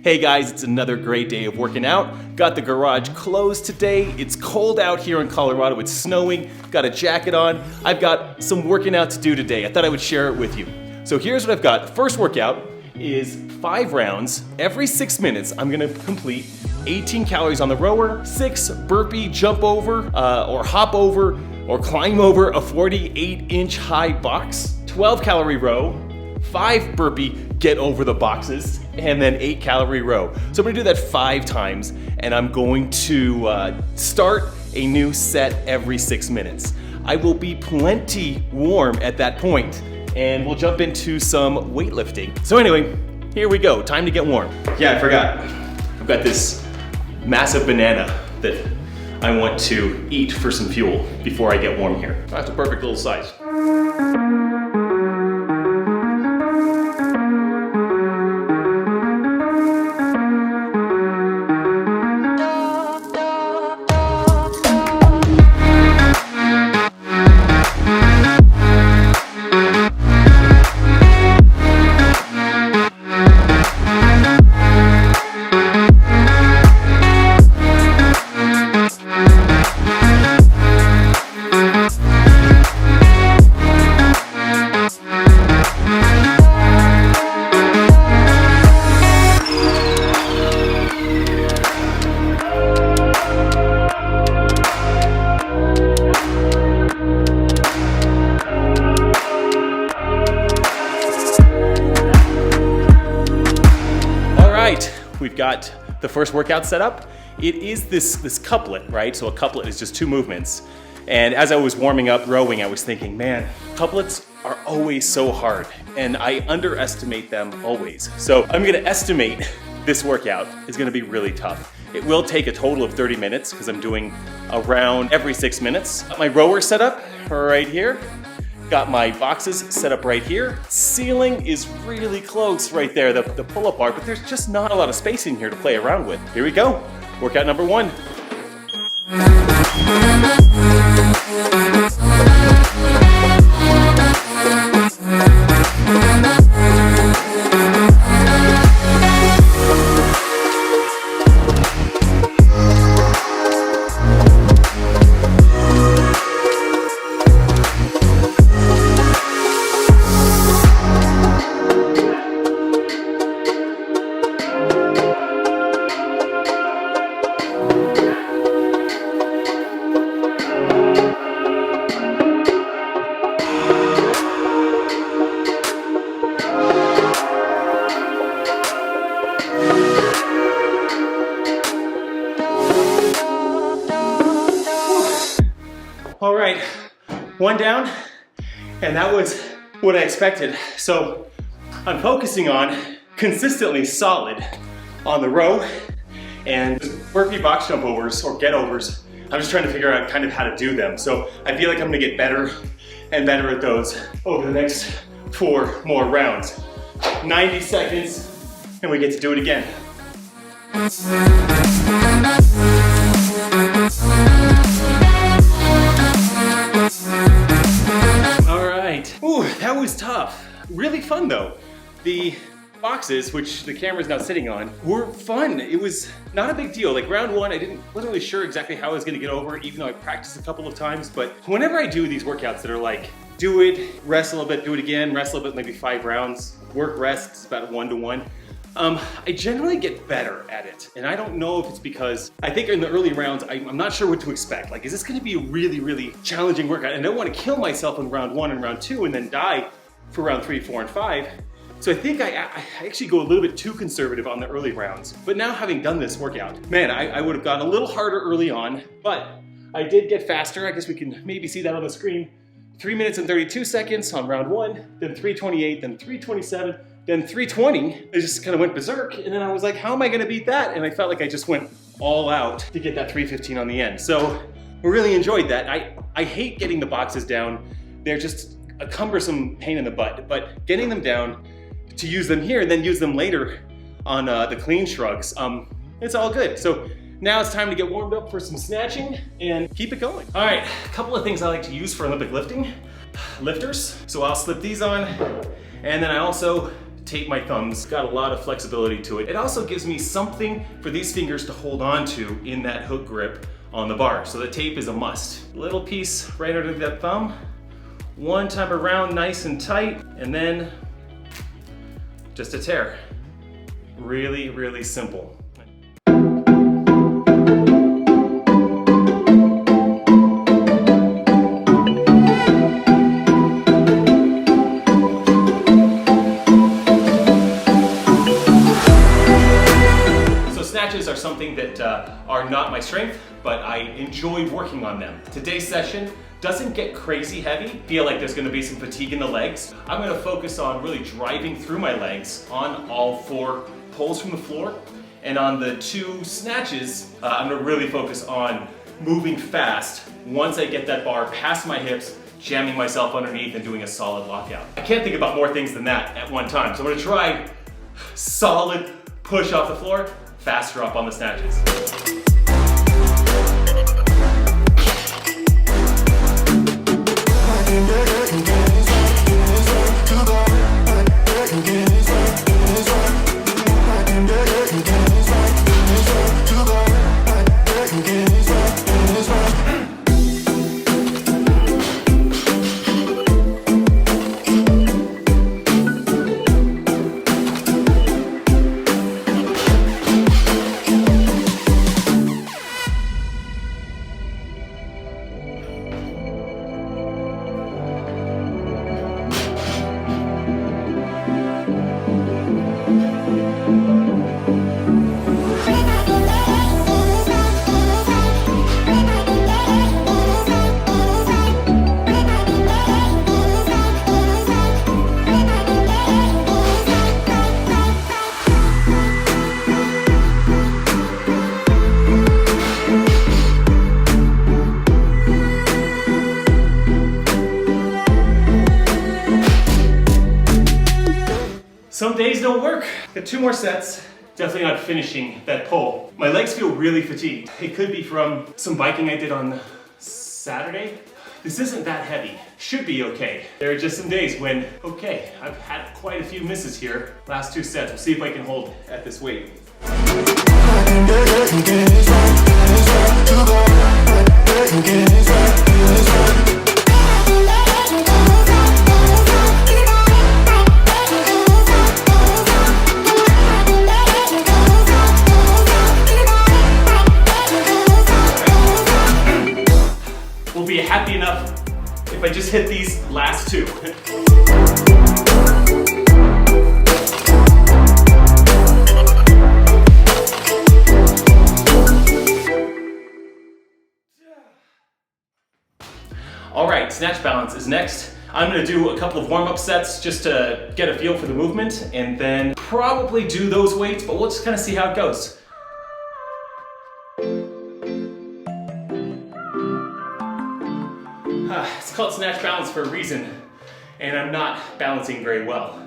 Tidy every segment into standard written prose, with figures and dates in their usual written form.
Hey guys, it's another great day of working out. Got the garage closed today. It's cold out here in Colorado. It's snowing. Got a jacket on. I've got some working out to do today. I thought I would share it with you. So here's what I've got. The first workout is 5 rounds. Every 6 minutes, I'm gonna complete 18 calories on the rower, 6 burpee jump over, or hop over, or climb over a 48-inch high box, 12 calorie row, 5 burpee get over the boxes, and then 8 calorie row. So I'm gonna do that 5 times, and I'm going to start a new set every 6 minutes. I will be plenty warm at that point, and we'll jump into some weightlifting. So anyway, here we go, time to get warm. Yeah, I forgot. I've got this massive banana that I want to eat for some fuel before I get warm here. That's a perfect little size. We've got the first workout set up. It is this couplet, right? So a couplet is just 2 movements. And as I was warming up rowing, I was thinking, man, couplets are always so hard, and I underestimate them always. So I'm gonna estimate this workout is gonna be really tough. It will take a total of 30 minutes because I'm doing a round every 6 minutes. Got my rower set up right here. Got my boxes set up right here. Ceiling is really close right there, the pull-up bar, but there's just not a lot of space in here to play around with. Here we go, workout number 1. All right, 1 down, and that was what I expected. So I'm focusing on consistently solid on the row and burpee box jump overs or get overs. I'm just trying to figure out kind of how to do them. So I feel like I'm gonna get better and better at those over the next 4 more rounds. 90 seconds, and we get to do it again. Ooh, that was tough. Really fun though. The boxes, which the camera's now sitting on, were fun. It was not a big deal. Like round 1, wasn't really sure exactly how I was gonna get over it, even though I practiced a couple of times. But whenever I do these workouts that are like, do it, rest a little bit, do it again, rest a little bit, maybe 5 rounds, work, rest, it's about 1-to-1. I generally get better at it. And I don't know if it's because, I think in the early rounds, I'm not sure what to expect. Like, is this gonna be a really, really challenging workout? And I don't wanna kill myself in round 1 and round 2 and then die for round 3, 4, and 5. So I think I actually go a little bit too conservative on the early rounds. But now having done this workout, man, I would have gone a little harder early on, but I did get faster. I guess we can maybe see that on the screen. 3 minutes and 32 seconds on round 1, then 3:28, then 3:27, then 3:20. I just kind of went berserk, and then I was like, how am I gonna beat that? And I felt like I just went all out to get that 3:15 on the end. So I really enjoyed that. I hate getting the boxes down. They're just a cumbersome pain in the butt, but getting them down to use them here and then use them later on the clean shrugs, it's all good. So Now it's time to get warmed up for some snatching and keep it going. All right, a couple of things I like to use for Olympic lifting. Lifters, so I'll slip these on, and then I also tape my thumbs, got a lot of flexibility to it. It also gives me something for these fingers to hold on to in that hook grip on the bar. So the tape is a must. Little piece right under that thumb, one time around nice and tight, and then just a tear. Really, really simple. Snatches are something that are not my strength, but I enjoy working on them. Today's session doesn't get crazy heavy. Feel like there's gonna be some fatigue in the legs. I'm gonna focus on really driving through my legs on all 4 pulls from the floor. And on the 2 snatches, I'm gonna really focus on moving fast once I get that bar past my hips, jamming myself underneath and doing a solid lockout. I can't think about more things than that at one time. So I'm gonna try solid push off the floor, fast drop on the snatches. Some days don't work. Got 2 more sets. Definitely not finishing that pull. My legs feel really fatigued. It could be from some biking I did on Saturday. This isn't that heavy. Should be okay. There are just some days when, okay, I've had quite a few misses here. Last 2 sets. We'll see if I can hold at this weight. Be happy enough if I just hit these last 2. All right, snatch balance is next. I'm gonna do a couple of warm-up sets just to get a feel for the movement and then probably do those weights, but we'll just kind of see how it goes. It's called snatch balance for a reason, and I'm not balancing very well.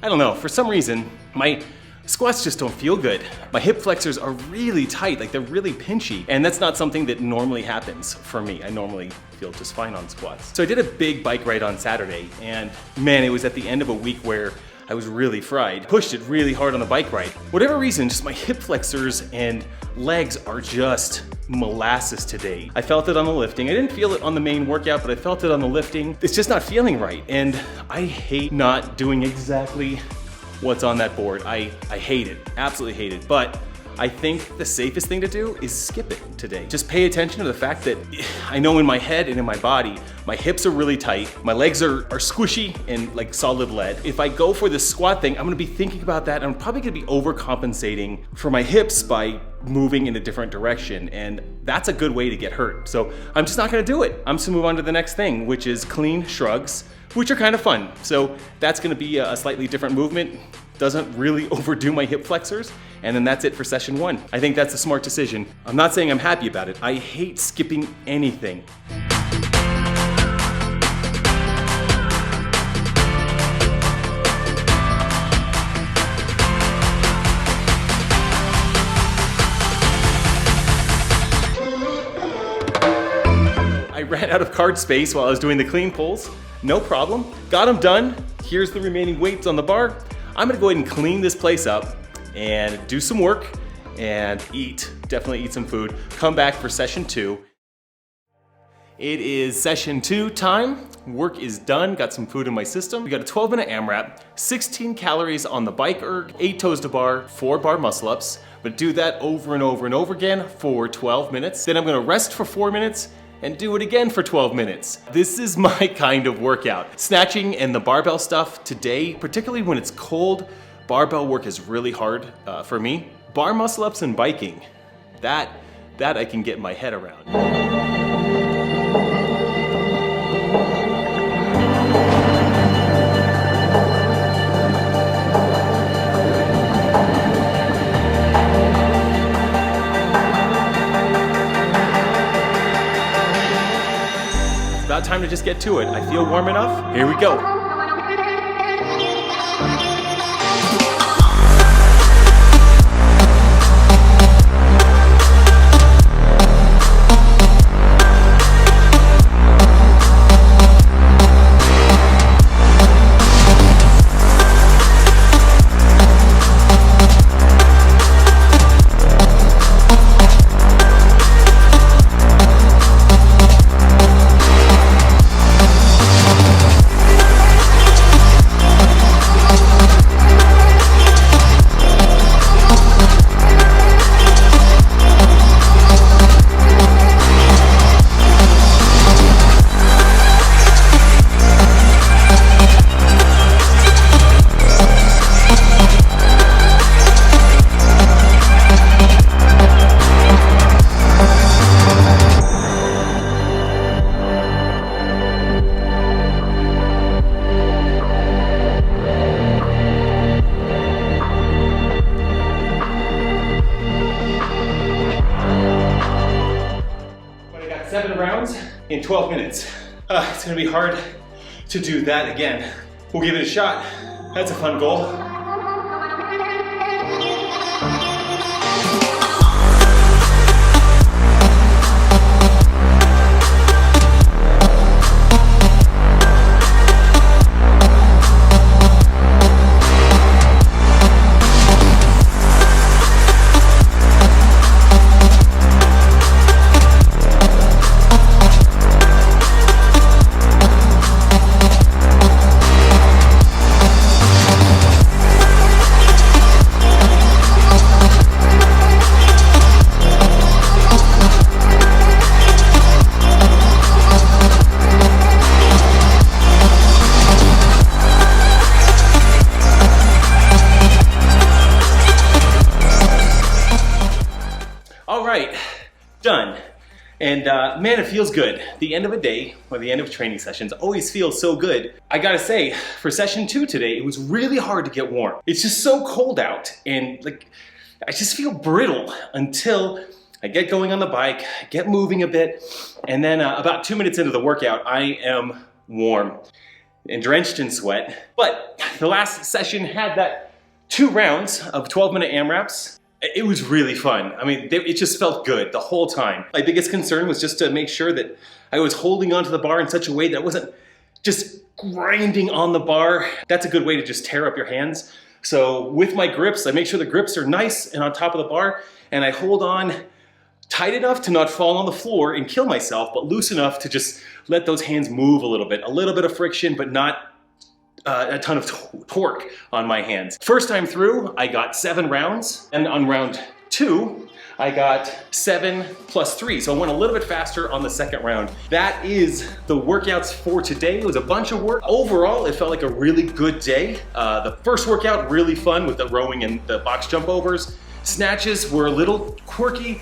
I don't know, for some reason, my squats just don't feel good. My hip flexors are really tight, like they're really pinchy, and that's not something that normally happens for me. I normally feel just fine on squats. So I did a big bike ride on Saturday, and man, it was at the end of a week where I was really fried. Pushed it really hard on the bike ride. Whatever reason, just my hip flexors and legs are just molasses today. I felt it on the lifting. I didn't feel it on the main workout, but I felt it on the lifting. It's just not feeling right. And I hate not doing exactly what's on that board. I hate it, absolutely hate it. But I think the safest thing to do is skip it today. Just pay attention to the fact that I know in my head and in my body, my hips are really tight, my legs are squishy and like solid lead. If I go for this squat thing, I'm gonna be thinking about that, and I'm probably gonna be overcompensating for my hips by moving in a different direction, and that's a good way to get hurt. So I'm just not gonna do it. I'm just gonna move on to the next thing, which is clean shrugs, which are kind of fun. So that's gonna be a slightly different movement. doesn't really overdo my hip flexors, and then that's it for session 1. I think that's a smart decision. I'm not saying I'm happy about it. I hate skipping anything. I ran out of card space while I was doing the clean pulls. No problem. Got them done. Here's the remaining weights on the bar. I'm gonna go ahead and clean this place up and do some work and eat. Definitely eat some food. Come back for session 2. It is session 2 time. Work is done. Got some food in my system. We got a 12-minute AMRAP, 16 calories on the bike erg, 8 toes to bar, 4 bar muscle ups. But do that over and over and over again for 12 minutes. Then I'm gonna rest for 4 minutes and do it again for 12 minutes. This is my kind of workout. Snatching and the barbell stuff today, particularly when it's cold, barbell work is really hard for me. Bar muscle ups and biking, that I can get my head around. About time to just get to it. I feel warm enough. Here we go. In 12 minutes. It's gonna be hard to do that again. We'll give it a shot. That's a fun goal. Done. And man, it feels good. The end of a day, or the end of training sessions, always feels so good. I gotta say, for session 2 today, it was really hard to get warm. It's just so cold out, and like, I just feel brittle until I get going on the bike, get moving a bit, and then about 2 minutes into the workout, I am warm and drenched in sweat. But the last session had that 2 rounds of 12-minute AMRAPs. It was really fun. I mean, it just felt good the whole time. My biggest concern was just to make sure that I was holding onto the bar in such a way that I wasn't just grinding on the bar. That's a good way to just tear up your hands. So with my grips, I make sure the grips are nice and on top of the bar, and I hold on tight enough to not fall on the floor and kill myself, but loose enough to just let those hands move a little bit of friction, but not a ton of torque on my hands. First time through, I got 7 rounds, and on round 2, I got 7 plus 3, so I went a little bit faster on the second round. That is the workouts for today. It was a bunch of work. Overall, it felt like a really good day. The first workout, really fun with the rowing and the box jump overs. Snatches were a little quirky,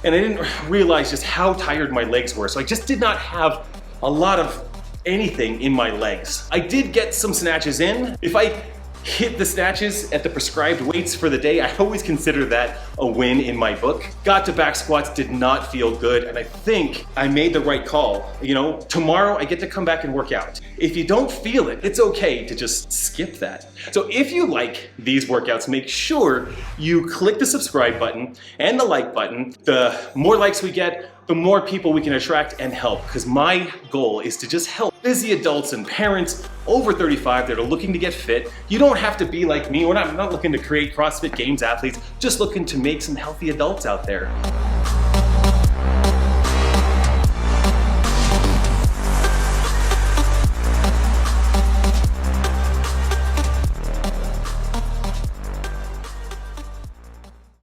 and I didn't realize just how tired my legs were, so I just did not have a lot of anything in my legs. I did get some snatches in. If I hit the snatches at the prescribed weights for the day. I always consider that a win in my book. Got to back squats, did not feel good, and I think I made the right call. You know, tomorrow I get to come back and work out. If you don't feel it, it's okay to just skip that. So if you like these workouts, make sure you click the subscribe button and the like button. The more likes we get, the more people we can attract and help, because my goal is to just help busy adults and parents over 35 that are looking to get fit. You don't have to be like me. I'm not looking to create CrossFit Games athletes, just looking to make some healthy adults out there.